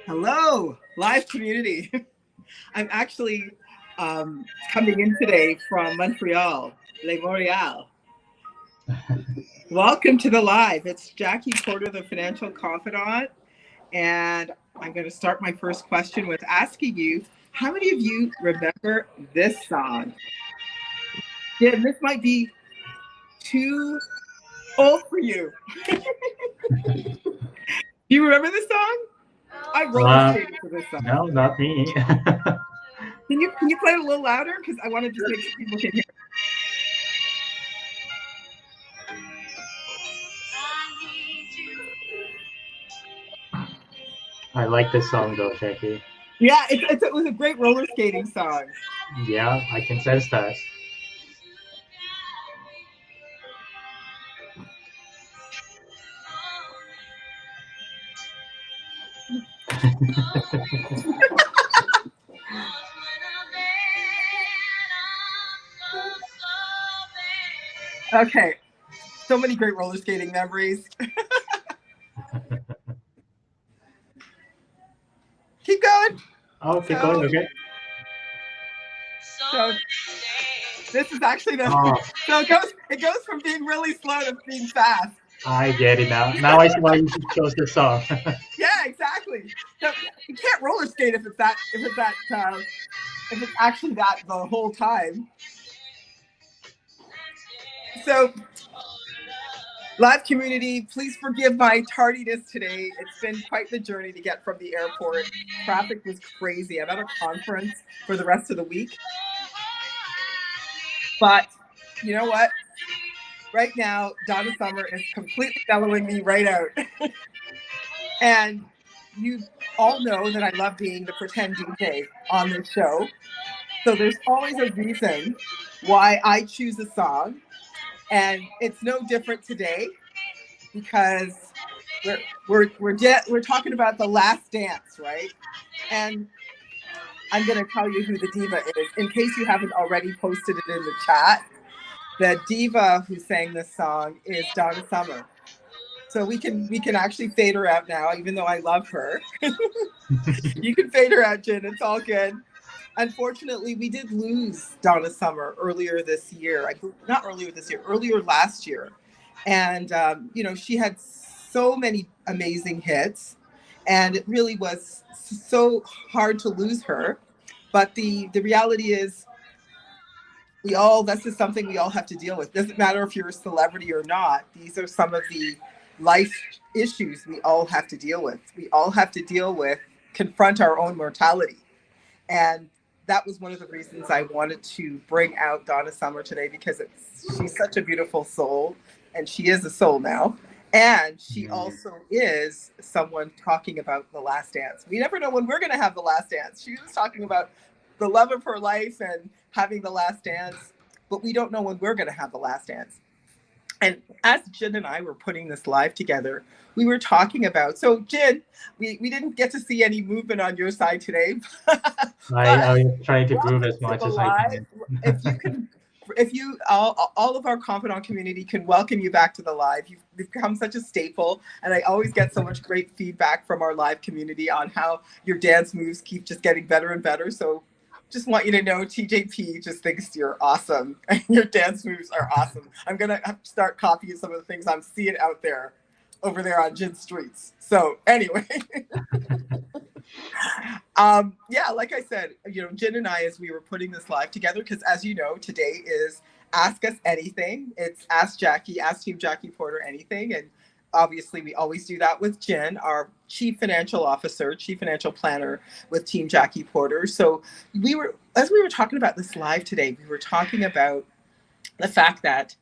Hello, live community. I'm actually coming in today from Montreal, Le Montreal. Welcome to the live. It's Jackie Porter, the financial confidant, and I'm going to start my first question with asking you, how many of you remember this song? Yeah, this might be too old for you. Do you remember this song? I roller Uh, skated to this song. no, not me. Can you play it a little louder? Because I want to just make sure people can hear. I like this song though, Jackie. Yeah, it was a great roller skating song. Yeah, I can sense that. Okay, so many great roller skating memories. Keep going. Oh, keep So, going, okay. so this is actually the Oh, so it goes from being really slow to being fast. I get it now. Now I see why you chose this song. Yeah, exactly. So you can't roller skate if it's actually that the whole time. So live community, please forgive my tardiness today. It's been quite the journey to get from the airport. Traffic was crazy. I'm at a conference for the rest of the week. But you know what? Right now, Donna Summer is completely mellowing me right out. And you all know that I love being the pretend DJ on this show. So there's always a reason why I choose a song. And it's no different today because we're talking about The Last Dance, right? And I'm going to tell you who the diva is in case you haven't already posted it in the chat. The diva who sang this song is Donna Summer. So we can actually fade her out now, even though I love her. You can fade her out, Jen. It's all good. Unfortunately, we did lose Donna Summer earlier this year. Not earlier this year, earlier last year. And, she had so many amazing hits. And it really was so hard to lose her. But the reality is, this is something we all have to deal with. Doesn't matter if you're a celebrity or not. These are some of the life issues we all have to deal with. We all have to confront our own mortality. And that was one of the reasons I wanted to bring out Donna Summer today, because she's such a beautiful soul, and she is a soul now. And she also is someone talking about the last dance. We never know when we're going to have the last dance. She was talking about the love of her life and having the last dance, but we don't know when we're going to have the last dance. And as Jen and I were putting this live together, we were talking about, so Jen, we didn't get to see any movement on your side today. I'm trying to prove as much as I live. can. If you all of our confidant community can welcome you back to the live. You've become such a staple, and I always get so much great feedback from our live community on how your dance moves keep just getting better and better. So just want you to know TJP just thinks you're awesome and your dance moves are awesome. I'm going to start copying some of the things I'm seeing out there over there on Gin Streets. So anyway, like I said, Jen and I, as we were putting this live together, because as you know, today is Ask Us Anything. It's Ask Team Jackie Porter anything. And obviously we always do that with Jen, our chief financial officer, chief financial planner with Team Jackie Porter. So as we were talking about this live today, we were talking about the fact that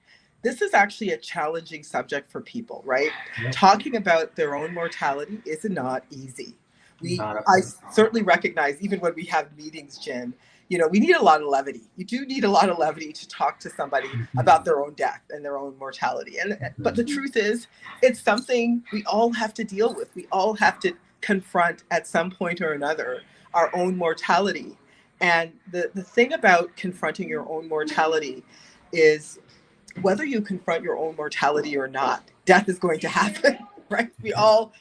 this is actually a challenging subject for people, right? Yeah. Talking about their own mortality is not easy. I certainly recognize, even when we have meetings, Jen, we need a lot of levity. You do need a lot of levity to talk to somebody about their own death and their own mortality. But the truth is, it's something we all have to deal with. We all have to confront at some point or another our own mortality. And the thing about confronting your own mortality is, whether you confront your own mortality or not, death is going to happen, right?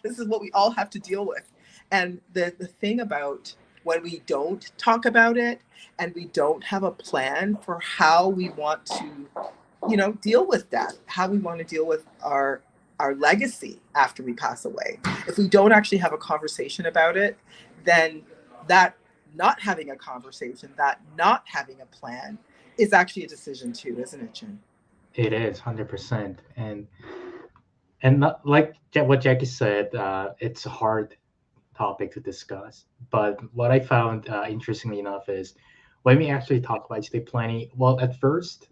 This is what we all have to deal with. And the thing about when we don't talk about it and we don't have a plan for how we want to, deal with that, how we want to deal with our legacy after we pass away. If we don't actually have a conversation about it, then that not having a conversation, that not having a plan is actually a decision too, isn't it, Jim? It is 100%. And not, like what Jackie said, it's a hard topic to discuss. But what I found interestingly enough is when we actually talk about estate planning, well, at first,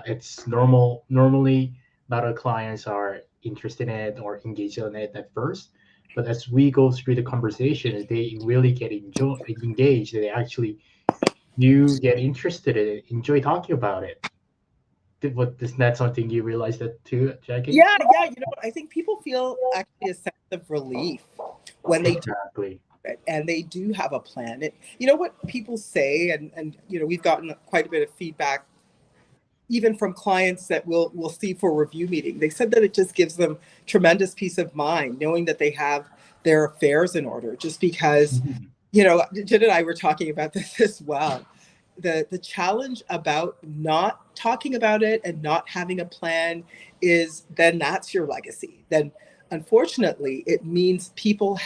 it's normal. Normally, not all clients are interested in it or engaged in it at first. But as we go through the conversation, they really get engaged. They actually do get interested in it, enjoy talking about it. Is that something you realized that too, Jackie? Yeah. I think people feel actually a sense of relief when they Exactly. do it and they do have a plan. What people say, and we've gotten quite a bit of feedback even from clients that we'll see for review meeting. They said that it just gives them tremendous peace of mind knowing that they have their affairs in order, just because, Jen and I were talking about this as well. The challenge about not talking about it and not having a plan is then that's your legacy. Then unfortunately, it means people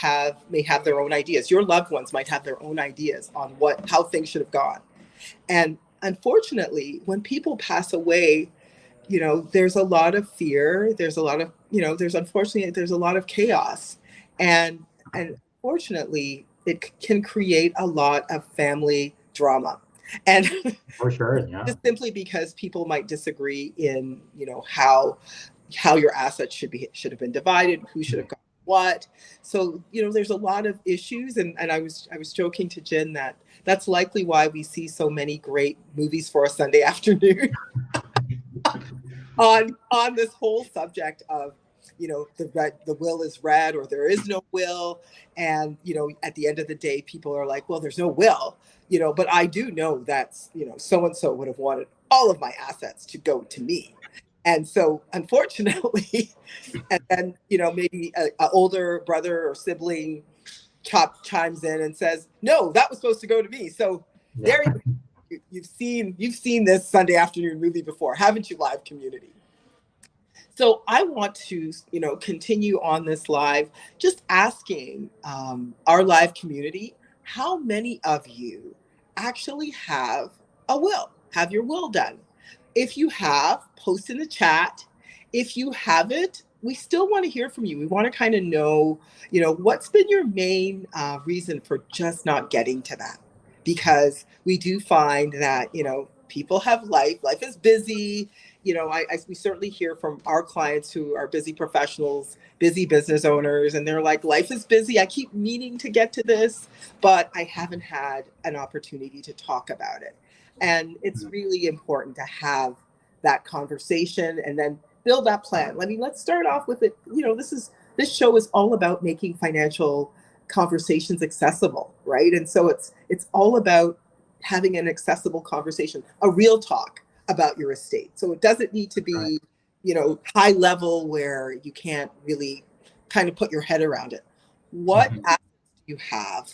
may have their own ideas. Your loved ones might have their own ideas on how things should have gone. And unfortunately, when people pass away, there's a lot of fear. There's a lot of, there's a lot of chaos. And unfortunately, it can create a lot of family drama. And For sure, yeah. just simply because people might disagree in, how your assets should have been divided, who should have got what. So, there's a lot of issues. And I was joking to Jen that that's likely why we see so many great movies for a Sunday afternoon on this whole subject of, the will is read or there is no will. And, at the end of the day, people are like, well, there's no will, but I do know that's, so-and-so would have wanted all of my assets to go to me. And so unfortunately, and then, maybe an older brother or sibling chimes in and says, no, that was supposed to go to me. So there you've seen this Sunday afternoon movie before, haven't you, live community? So I want to, continue on this live, just asking our live community, how many of you actually have a will, have your will done? If you have, post in the chat. If you haven't, we still want to hear from you. We want to kind of know, what's been your main reason for just not getting to that? Because we do find that, people have life is busy. We certainly hear from our clients who are busy professionals, busy business owners, and they're like, life is busy. I keep meaning to get to this, but I haven't had an opportunity to talk about it. And it's really important to have that conversation and then build that plan. I mean, let's start off with it. This show is all about making financial conversations accessible, right? And so it's all about having an accessible conversation, a real talk about your estate. So it doesn't need to be, high level where you can't really kind of put your head around it. What assets do you have?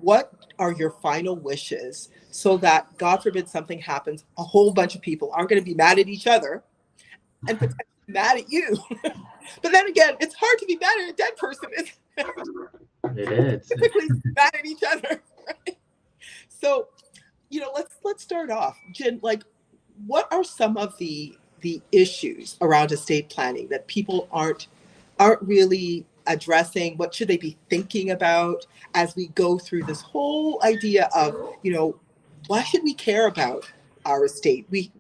What are your final wishes so that, God forbid, something happens, a whole bunch of people aren't going to be mad at each other and potentially mad at you. But then again, it's hard to be mad at a dead person. It is. Typically mad at each other. Right? So, let's start off. Jen, what are some of the issues around estate planning that people aren't really addressing? What should they be thinking about as we go through this whole idea of, why should we care about our estate? We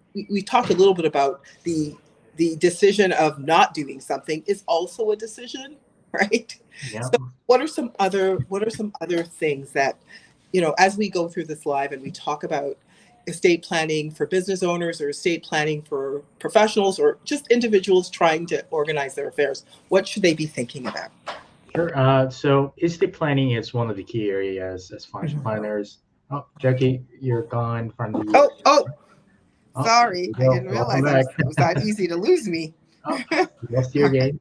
talked a little bit about the decision of not doing something is also a decision, right? Yeah. So what are some other things that, as we go through this live and we talk about estate planning for business owners or estate planning for professionals or just individuals trying to organize their affairs, what should they be thinking about? Sure. So estate planning is one of the key areas as financial planners. Oh, Jackie, you're gone from the. Oh, sorry. I didn't realize back. it was that easy to lose me. You lost you again.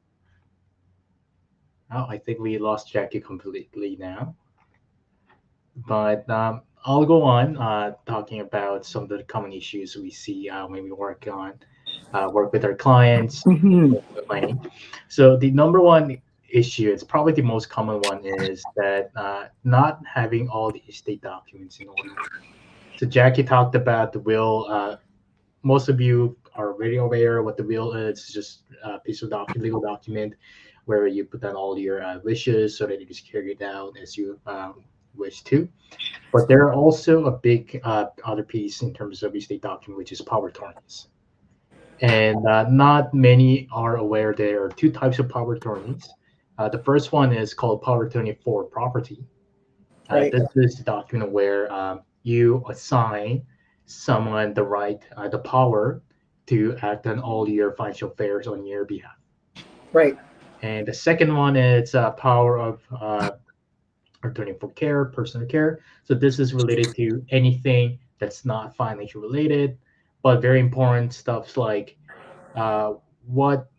Oh, I think we lost Jackie completely now. But I'll go on talking about some of the common issues we see when we work with our clients Hmm. planning. So the number one issue, it's probably the most common one, is that not having all the estate documents in order. So Jackie talked about the will. Most of you are already aware what the will is. It's just a piece of legal document where you put down all your wishes so that you just carry it out as you wish to. But there are also a big other piece in terms of estate document, which is power attorneys. And not many are aware there are two types of power attorneys. The first one is called power attorney for property. Right. This is the document where you assign someone the right, the power to act on all your financial affairs on your behalf. Right. And the second one is power of attorney for care, personal care. So this is related to anything that's not financial related, but very important stuff like uh, what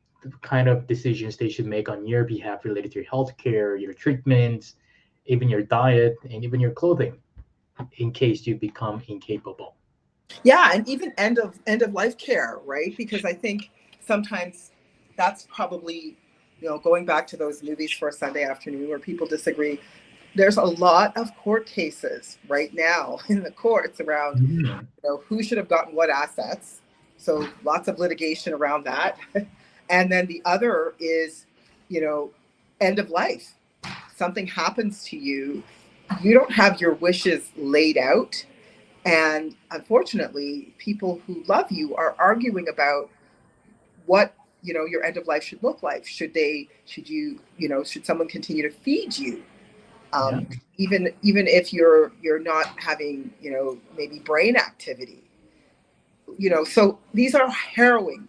kind of decisions they should make on your behalf related to your healthcare, your treatments, even your diet, and even your clothing in case you become incapable. Yeah, and even end of life care, right? Because I think sometimes that's probably, going back to those movies for a Sunday afternoon where people disagree. There's a lot of court cases right now in the courts around, Mhm. who should have gotten what assets. So lots of litigation around that. And then the other is, you know, end of life. Something happens to you, you don't have your wishes laid out, and unfortunately, people who love you are arguing about what your end of life should look like. Should you, should someone continue to feed you, Yeah. even if you're not having, maybe brain activity. So these are harrowing.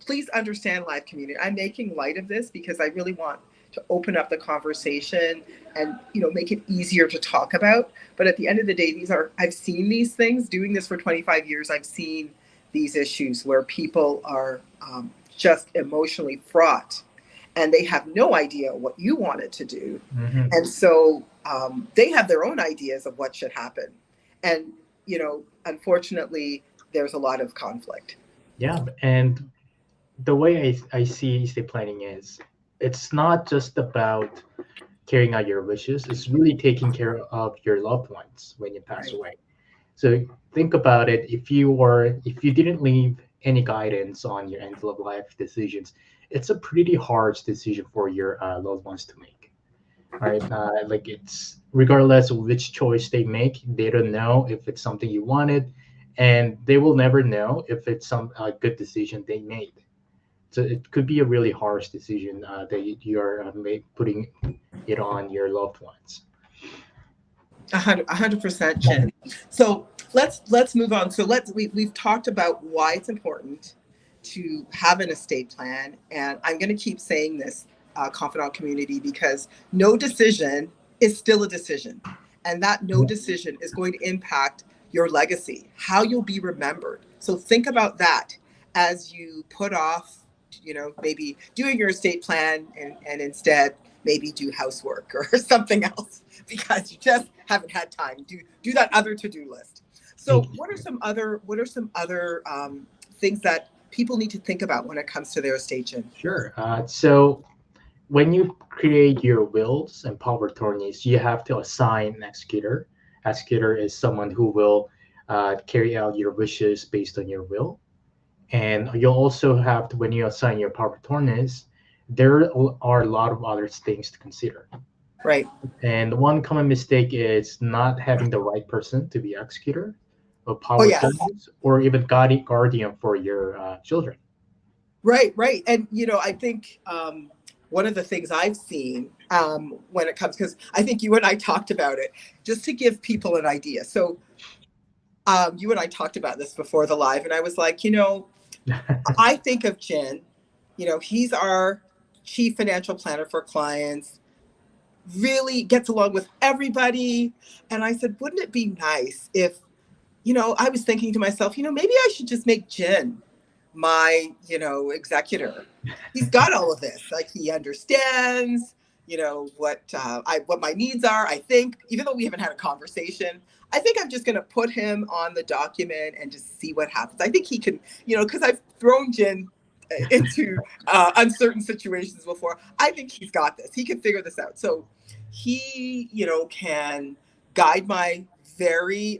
Please understand, live community, I'm making light of this because I really want to open up the conversation and make it easier to talk about. But at the end of the day, I've seen these things doing this for 25 years. I've seen these issues where people are just emotionally fraught and they have no idea what you wanted to do. Hmm. And so they have their own ideas of what should happen. And, unfortunately, there's a lot of conflict. Yeah. And the way I see estate planning is it's not just about carrying out your wishes, it's really taking care of your loved ones when you pass Right. away. So think about it. If you didn't leave any guidance on your end of life decisions, it's a pretty hard decision for your loved ones to make. Right? Like it's regardless of which choice they make, they don't know if it's something you wanted, and they will never know if it's some good decision they made. So it could be a really harsh decision that you are putting it on your loved ones. 100%, Jen. So let's move on. So we've talked about why it's important to have an estate plan, and I'm going to keep saying this, confidant community, because no decision is still a decision, and that no decision is going to impact your legacy, how you'll be remembered. So think about that as you put off, maybe doing your estate plan, and instead maybe do housework or something else because you just haven't had time. Do that other to-do list. So Thank you. what are some other things that people need to think about when it comes to their estate, Jen? Sure. So when you create your wills and power attorneys, you have to assign an executor. Executor is someone who will carry out your wishes based on your will. And you'll also have to, when you assign your power attorneys, there are a lot of other things to consider. Right. And one common mistake is not having the right person to be executor or Oh power yes. attorneys or even guardian for your children. Right. And I think one of the things I've seen when it comes, because I think you and I talked about it, just to give people an idea. So you and I talked about this before the live, and I was like, I think of Jen, he's our chief financial planner for clients, really gets along with everybody. And I said, wouldn't it be nice if, I was thinking to myself, maybe I should just make Jen my, executor. He's got all of this. Like he understands, you know, what my needs are. I think, even though we haven't had a conversation, I think I'm just going to put him on the document and just see what happens. I think he can, you know, because I've thrown Jin into uncertain situations before. I think he's got this. He can figure this out. So he, you know, can guide my very,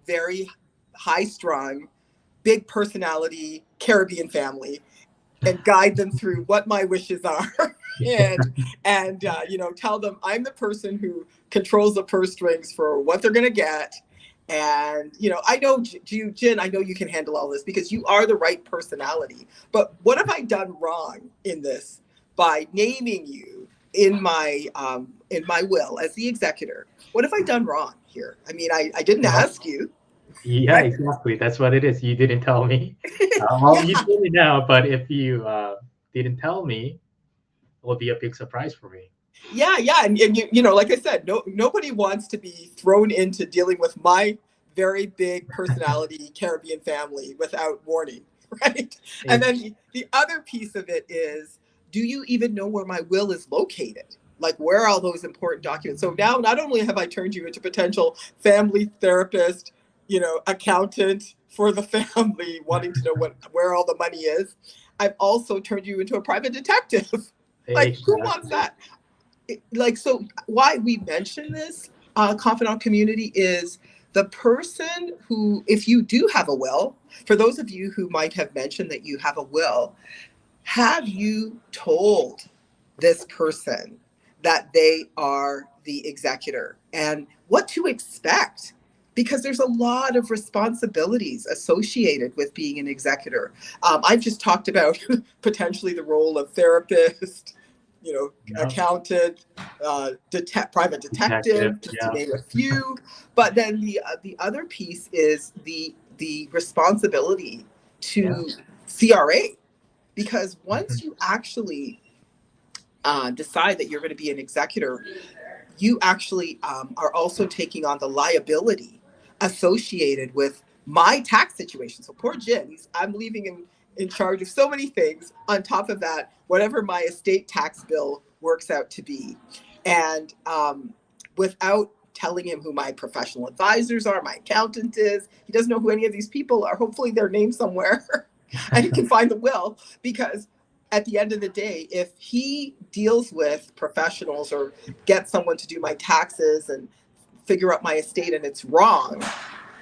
very high strung, big personality Caribbean family and guide them through what my wishes are and you know, tell them I'm the person who controls the purse strings for what they're going to get. And you know, I know Jin, I know you can handle all this because you are the right personality, but what have I done wrong in this by naming you in my will as the executor? What have I done wrong here? I mean, I didn't ask you. Yeah, Right? exactly. That's what it is. You didn't tell me. Well, you Yeah. told me now, but if you didn't tell me, it would be a big surprise for me. Yeah, and you know, like I said, nobody wants to be thrown into dealing with my very big personality Caribbean family without warning, right? And then the other piece of it is, do you even know where my will is located? Like, where are all those important documents? So now, not only have I turned you into potential family therapist, you know, accountant for the family, wanting to know where all the money is, I've also turned you into a private detective. Like, who wants Exactly. that? Like, so why we mention this confidant community is the person who, if you do have a will, for those of you who might have mentioned that you have a will, have you told this person that they are the executor and what to expect? Because there's a lot of responsibilities associated with being an executor. I've just talked about potentially the role of therapist, you know, Yeah. accountant, private Detective. detective, just to Yeah. name a few. But then the other piece is the responsibility Yeah. to CRA, because Mhm. once you actually decide that you're going to be an executor, you actually are also taking on the liability associated with my tax situation. So poor Jin, I'm leaving him in charge of so many things. On top of that, whatever my estate tax bill works out to be. And without telling him who my professional advisors are, my accountant is, he doesn't know who any of these people are. Hopefully they're named somewhere and he can find the will, because at the end of the day, if he deals with professionals or get someone to do my taxes and figure out my estate and it's wrong,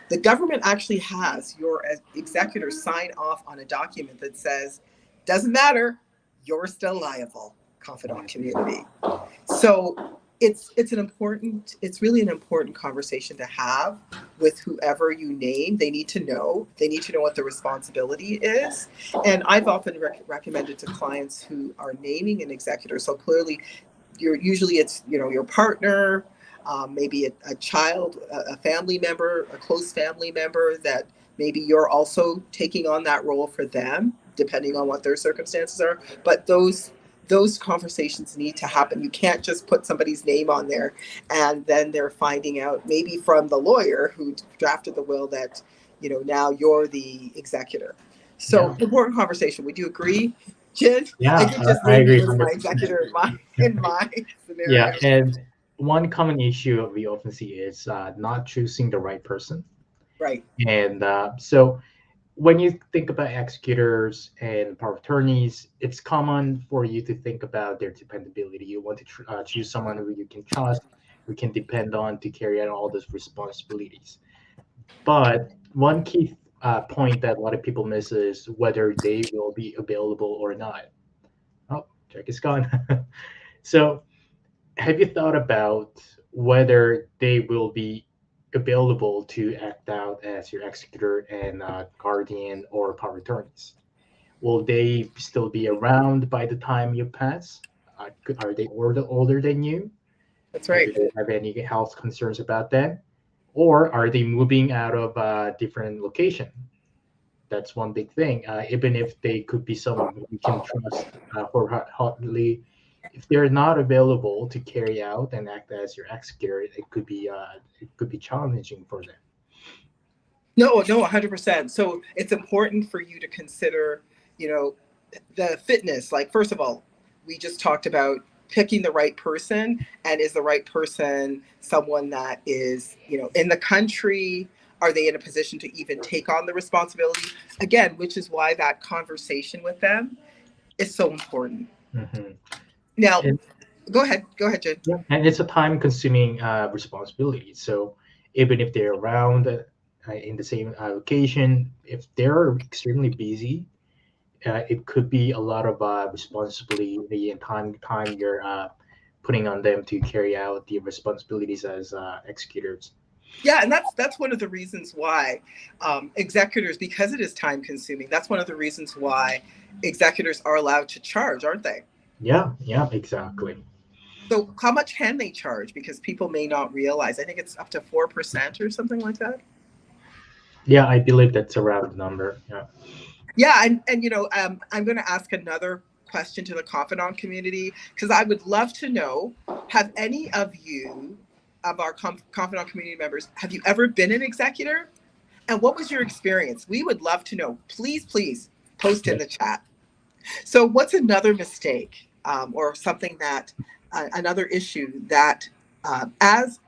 the government actually has your executor sign off on a document that says, doesn't matter, you're still liable, confidant community. So it's really an important conversation to have with whoever you name. They need to know what the responsibility is. And I've often recommended to clients who are naming an executor, so clearly it's, you know, your partner, maybe a child, a family member, a close family member, that maybe you're also taking on that role for them, depending on what their circumstances are. But those conversations need to happen. You can't just put somebody's name on there and then they're finding out, maybe from the lawyer who drafted the will, that, you know, now you're the executor. So Yeah. important conversation. Would you agree, Jin? I Yeah. did just I name agree you as my 100%. executor in my Yeah. scenario. And one common issue we often see is not choosing the right person. Right. And so when you think about executors and power of attorneys, it's common for you to think about their dependability. You want to choose someone who you can trust, who can depend on to carry out all those responsibilities. But one key point that a lot of people miss is whether they will be available or not. Oh, Jack is gone. So, have you thought about whether they will be available to act out as your executor and guardian or power attorneys? Will they still be around by the time you pass? Are they older than you? That's Do right. they have any health concerns about that? Or are they moving out of a different location? That's one big thing. Even if they could be someone who you can trust wholeheartedly, if they're not available to carry out and act as your executor, it could be challenging for them. No, 100%. So it's important for you to consider, you know, the fitness. Like, first of all, we just talked about picking the right person, and is the right person someone that is, in the country? Are they in a position to even take on the responsibility? Again, which is why that conversation with them is so important. Mm-hmm. Now, And, go ahead, Jen. yeah, and it's a time-consuming responsibility. So even if they're around in the same location, if they're extremely busy, it could be a lot of responsibility and time you're putting on them to carry out the responsibilities as executors. Yeah, and that's one of the reasons why executors, because it is time consuming, that's one of the reasons why executors are allowed to charge, aren't they? Yeah, exactly. So how much can they charge? Because people may not realize. I think it's up to 4% or something like that. Yeah, I believe that's a round number. Yeah. Yeah, and I'm going to ask another question to the Confidant community, because I would love to know, have any of you, of our Confidant community members, have you ever been an executor? And what was your experience? We would love to know. Please post in the chat. So what's another mistake or something that, another issue that as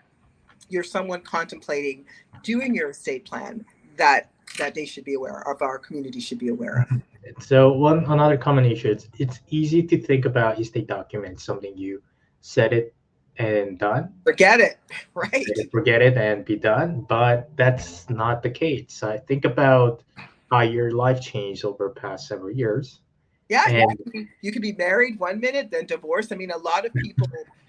you're someone contemplating doing your estate plan, that they should be aware of, our community should be aware of? So one another common issue is it's easy to think about estate documents, something you said it and done. Forget it, right? Forget it and be done. But that's not the case. I think about how your life changed over the past several years. Yeah, And you could be married one minute, then divorced. I mean, a lot of people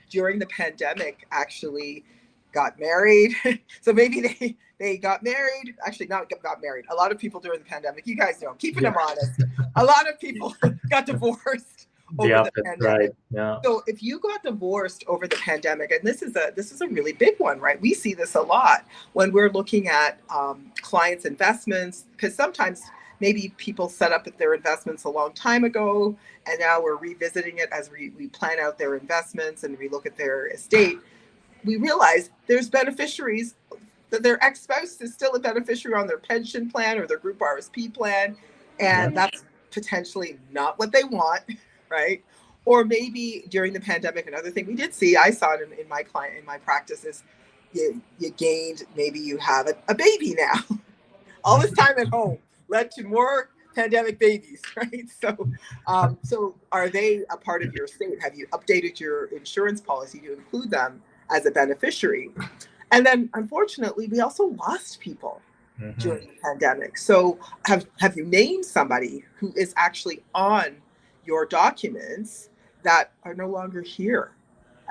during the pandemic actually got married. So maybe they got married. Actually, not got married. A lot of people during the pandemic, you guys know, keeping them honest, a lot of people got divorced over the that's pandemic. right. Yeah. So if you got divorced over the pandemic, and this is a really big one, right? We see this a lot when we're looking at clients' investments, because sometimes maybe people set up their investments a long time ago, and now we're revisiting it as we plan out their investments and we look at their estate. We realize there's beneficiaries, that their ex-spouse is still a beneficiary on their pension plan or their group RSP plan, and that's potentially not what they want, right? Or maybe during the pandemic, another thing we did see, I saw it in my practice, is you gained, maybe you have a baby now. All this time at home led to more pandemic babies, right? So are they a part of your estate? Have you updated your insurance policy to include them as a beneficiary? And then unfortunately, we also lost people during the pandemic. So have you named somebody who is actually on your documents that are no longer here?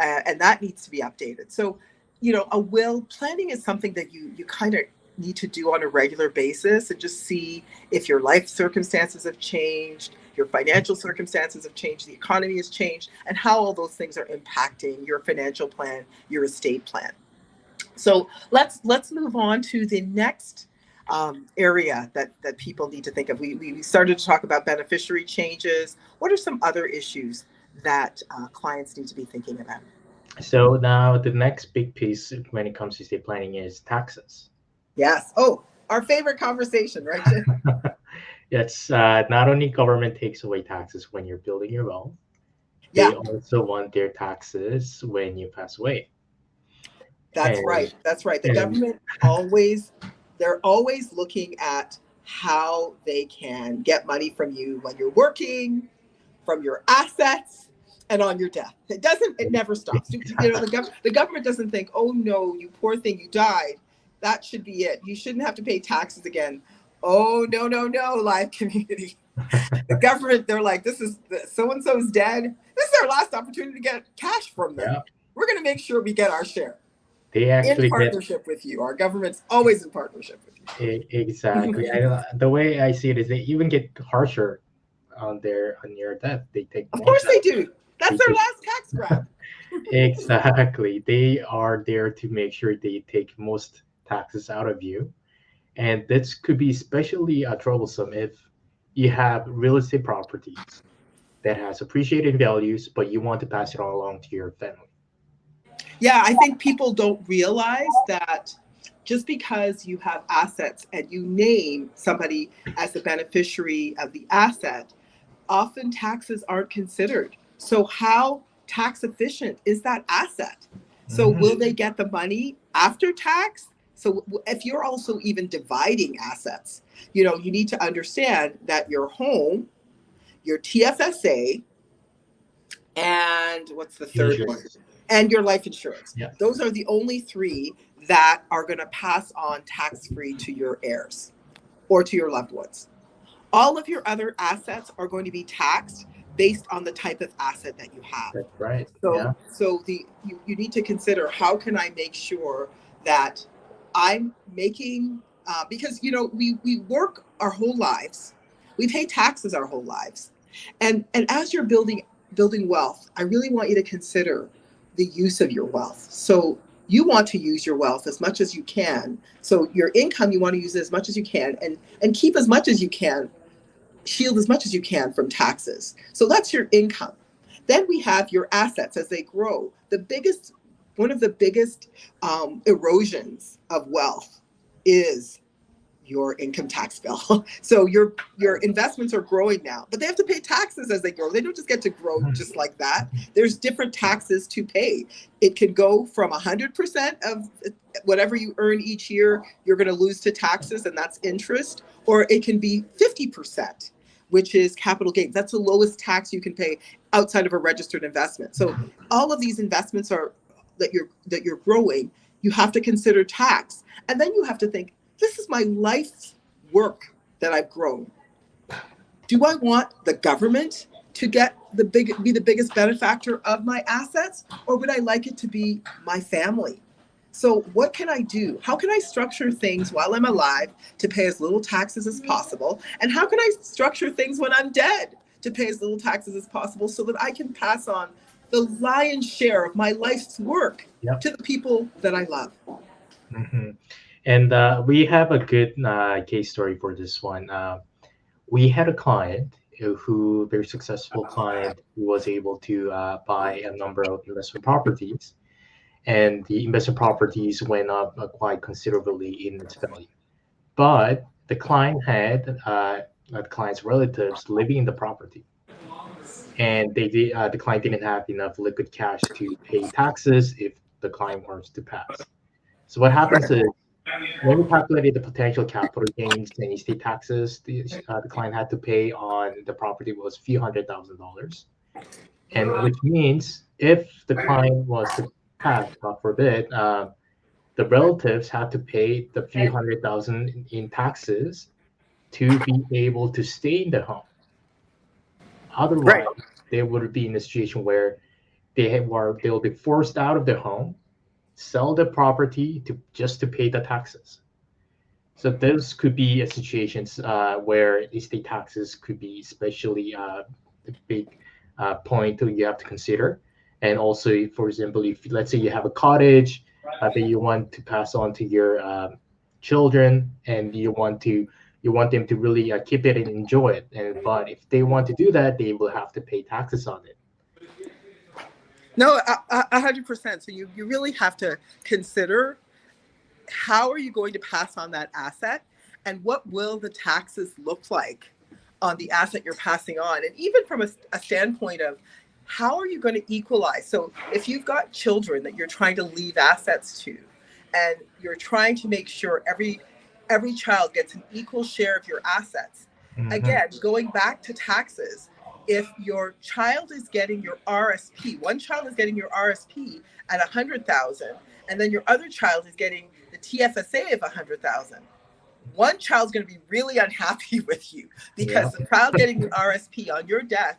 And that needs to be updated. So, a will planning is something that you kind of need to do on a regular basis, and just see if your life circumstances have changed, your financial circumstances have changed, the economy has changed, and how all those things are impacting your financial plan, your estate plan. So let's move on to the next area that people need to think of. We started to talk about beneficiary changes. What are some other issues that clients need to be thinking about? So now the next big piece when it comes to estate planning is taxes. Yes. Oh, our favorite conversation, right, Jim? Yes. Not only government takes away taxes when you're building your wealth, they also want their taxes when you pass away. That's right. The government they're always looking at how they can get money from you when you're working, from your assets, and on your death. It never stops. The government doesn't think, oh no, you poor thing, you died. That should be it. You shouldn't have to pay taxes again. Oh, no, live community. The government, they're like, this is so-and-so's dead. This is our last opportunity to get cash from them. Yeah. We're going to make sure we get our share. They actually in partnership with you. Our government's always in partnership with you. Exactly. The way I see it is they even get harsher on your death. They take. Of course they do. That's their last tax grab. Exactly. They are there to make sure they take most taxes out of you. And this could be especially troublesome if you have real estate properties that has appreciated values, but you want to pass it all along to your family. Yeah, I think people don't realize that just because you have assets and you name somebody as the beneficiary of the asset, often taxes aren't considered. So how tax efficient is that asset? So will they get the money after tax? So if you're also even dividing assets, you know, you need to understand that your home, your TFSA, and what's the third one? And your life insurance. Yeah. Those are the only three that are going to pass on tax-free to your heirs or to your loved ones. All of your other assets are going to be taxed based on the type of asset that you have. That's right. So you need to consider, how can I make sure that I'm making, because, you know, we work our whole lives, we pay taxes our whole lives. And as you're building wealth, I really want you to consider the use of your wealth. So you want to use your wealth as much as you can. So your income, you want to use it as much as you can, and keep as much as you can, shield as much as you can from taxes. So that's your income. Then we have your assets as they grow. One of the biggest erosions of wealth is your income tax bill. So your investments are growing now, but they have to pay taxes as they grow. They don't just get to grow just like that. There's different taxes to pay. It can go from 100% of whatever you earn each year, you're going to lose to taxes, and that's interest, or it can be 50%, which is capital gains. That's the lowest tax you can pay outside of a registered investment. So all of these investments are that you're growing, you have to consider tax. And then you have to think, this is my life's work that I've grown. Do I want the government to be the biggest benefactor of my assets, or would I like it to be my family? So what can I do? How can I structure things while I'm alive to pay as little taxes as possible? And how can I structure things when I'm dead to pay as little taxes as possible, so that I can pass on the lion's share of my life's work to the people that I love? And we have a good case story for this one. We had a client very successful client, who was able to buy a number of investment properties, and the investment properties went up quite considerably in its value. But the client had the client's relatives living in the property, and the client didn't have enough liquid cash to pay taxes if the client wants to pass. So what happens is, when we calculated the potential capital gains and estate taxes, the client had to pay on the property was a few $100,000, and which means if the client was to pass, God forbid, the relatives had to pay the few $100,000 in taxes to be able to stay in the home. Otherwise, they would be in a situation where they'll be forced out of their home, sell the property just to pay the taxes. So those could be situations where estate taxes could be especially a big point that you have to consider. And also, for example, if let's say you have a cottage that you want to pass on to your children, and you want them to really keep it and enjoy it, but if they want to do that, they will have to pay taxes on it. No, 100%. So you really have to consider, how are you going to pass on that asset, and what will the taxes look like on the asset you're passing on? And even from a standpoint of, how are you going to equalize? So if you've got children that you're trying to leave assets to, and you're trying to make sure every child gets an equal share of your assets, again, going back to taxes, if your child is getting your RSP, one child is getting your RSP at 100,000, and then your other child is getting the TFSA of 100,000, one child's going to be really unhappy with you, because the child getting the RSP on your death,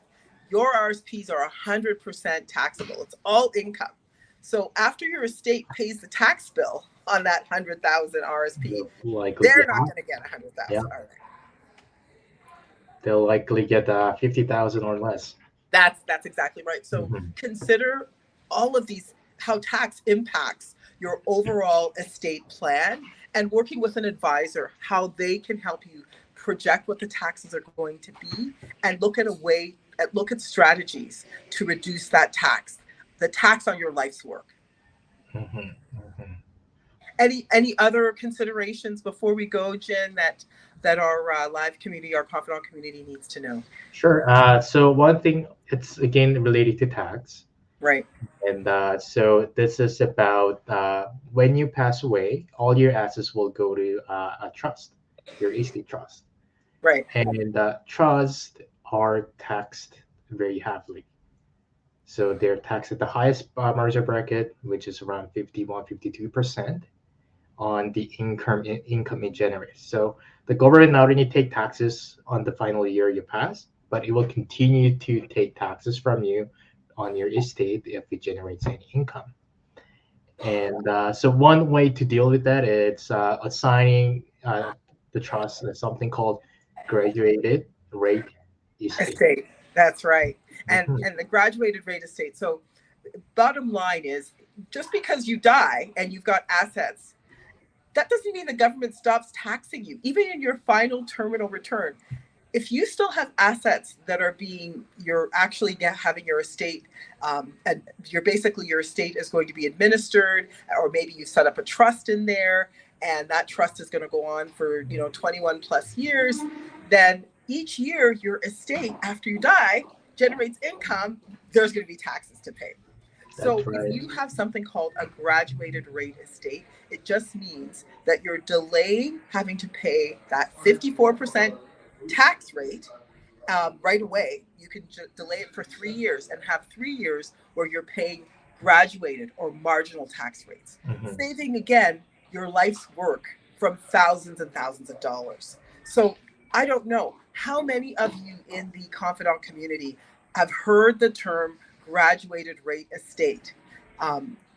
your RSPs are 100% taxable. It's all income. So after your estate pays the tax bill on that 100,000 RSP, they're not going to get 100,000, are they? They'll likely get 50,000 or less. That's exactly right. So consider all of these, how tax impacts your overall estate plan, and working with an advisor, how they can help you project what the taxes are going to be, and look at strategies to reduce that tax, the tax on your life's work. Any other considerations before we go, Jen, that our live community, our confidant community needs to know? Sure. So one thing, it's again related to tax. Right. And so this is about when you pass away, all your assets will go to a trust, your estate trust. Right. And trusts are taxed very heavily. So they're taxed at the highest margin bracket, which is around 51, 52% on the income it generates. So the government not only take taxes on the final year you pass, but it will continue to take taxes from you on your estate if it generates any income. And so one way to deal with that is assigning the trust as something called graduated rate estate. Estate. That's right. And Mhm. the graduated rate estate. So bottom line is, just because you die and you've got assets, that doesn't mean the government stops taxing you, even in your final terminal return. If you still have assets that are you're actually having your estate, and you're basically, your estate is going to be administered, or maybe you set up a trust in there, and that trust is going to go on for 21 plus years, then each year your estate after you die generates income. There's going to be taxes to pay. That's So if right. you have something called a graduated rate estate, it just means that you're delaying having to pay that 54% tax rate right away. You can delay it for 3 years and have 3 years where you're paying graduated or marginal tax rates, Mhm. saving again your life's work from thousands and thousands of dollars. So I don't know how many of you in the Confidant community have heard the term graduated rate estate.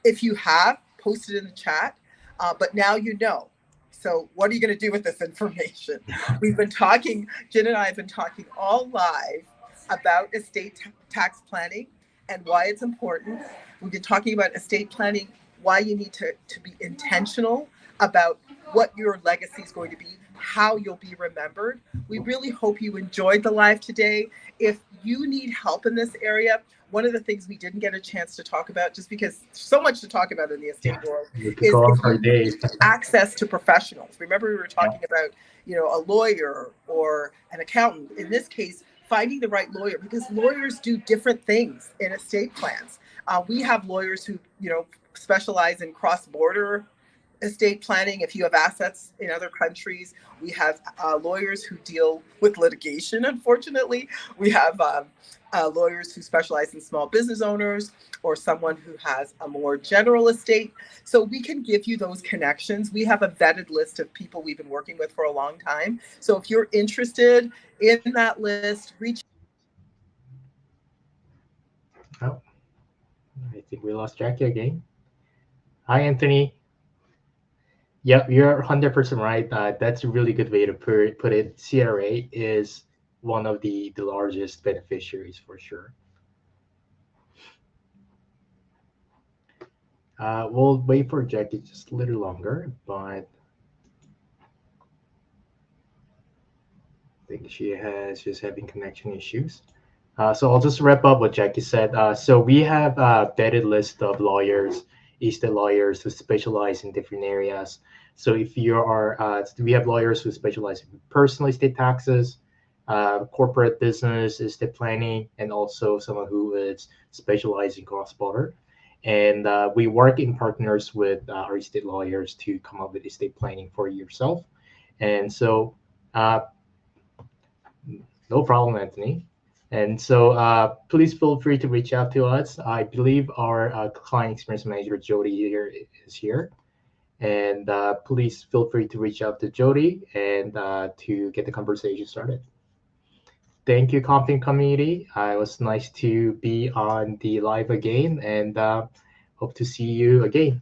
If you have, post it in the chat. But now you know. So what are you going to do with this information? We've been talking, Jen and I have been talking all live about estate tax planning and why it's important. We've been talking about estate planning, why you need to be intentional about what your legacy is going to be, how you'll be remembered. We really hope you enjoyed the live today. If you need help in this area, one of the things we didn't get a chance to talk about, just because there's so much to talk about in the estate Yeah, world, we could is go on if for you days. need access to professionals. Remember, we were Yeah. talking about, a lawyer or an accountant. In this case, finding the right lawyer, because lawyers do different things in estate plans. We have lawyers who, specialize in cross-border estate planning. If you have assets in other countries, we have lawyers who deal with litigation. Unfortunately, we have lawyers who specialize in small business owners, or someone who has a more general estate. So we can give you those connections. We have a vetted list of people we've been working with for a long time. So if you're interested in that list, reach. Oh, I think we lost Jackie again. Hi, Anthony. Yep, you're 100% right. That's a really good way to put it. CRA is one of the largest beneficiaries for sure. We'll wait for Jackie just a little longer, but I think she has just having connection issues. So I'll just wrap up what Jackie said. So we have a vetted list of lawyers, estate lawyers who specialize in different areas. So if you are, we have lawyers who specialize in personal estate taxes, corporate business, estate planning, and also someone who is specialized in cross-border. And we work in partners with our estate lawyers to come up with estate planning for yourself. And so, no problem, Anthony. And so please feel free to reach out to us. I believe our client experience manager, Jody, here is here. And please feel free to reach out to Jody and to get the conversation started. Thank you, Compton community. It was nice to be on the live again, and hope to see you again.